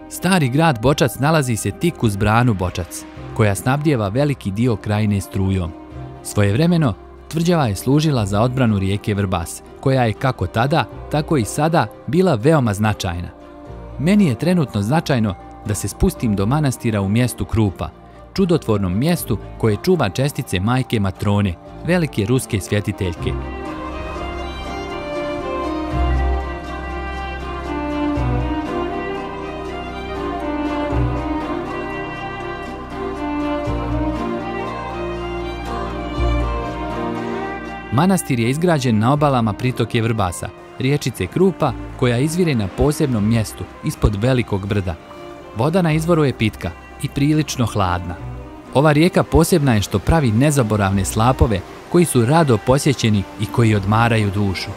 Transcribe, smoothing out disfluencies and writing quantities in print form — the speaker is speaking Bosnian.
Stari grad Bočac nalazi se tik uz branu Bočac, koja snabdijeva veliki dio krajine strujom. Svojevremeno, tvrđava je služila za odbranu rijeke Vrbas, koja je kako tada, tako i sada bila veoma značajna. Meni je trenutno značajno da se spustim do manastira u mjestu Krupa, čudotvornom mjestu koje čuva čestice majke Matrone, velike ruske svjetiteljke. Manastir je izgrađen na obalama pritoke Vrbasa, riječice Krupa, koja izvire na posebnom mjestu, ispod velikog brda. Voda na izvoru je pitka i prilično hladna. Ova rijeka posebna je što pravi nezaboravne slapove koji su rado posjećeni i koji odmaraju dušu.